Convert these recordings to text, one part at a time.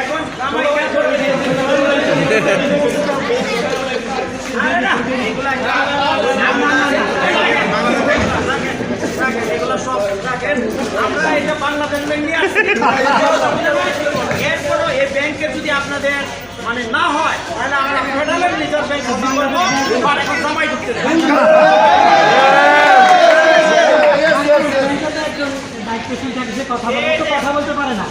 এখন কামাই কাজ করবে এগুলো সব রাখেন। আমরা এটা বাংলাদেশ ব্যাংক নিয়ে আসছি। এরপরও এই ব্যাংকে যদি আপনাদের মানে না হয় তাহলে আমরা ফেডারেল রিজার্ভ ব্যাংক করবো আর এখন জামাই ঢুকতে দেবেন। কথা বলতে পারে না।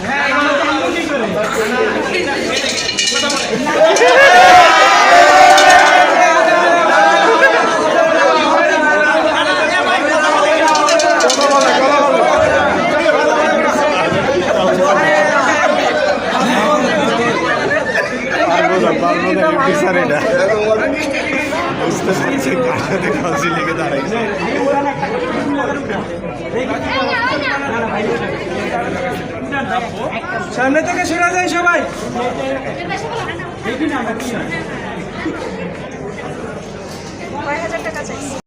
সামনে থেকে সরে যায় সবাই।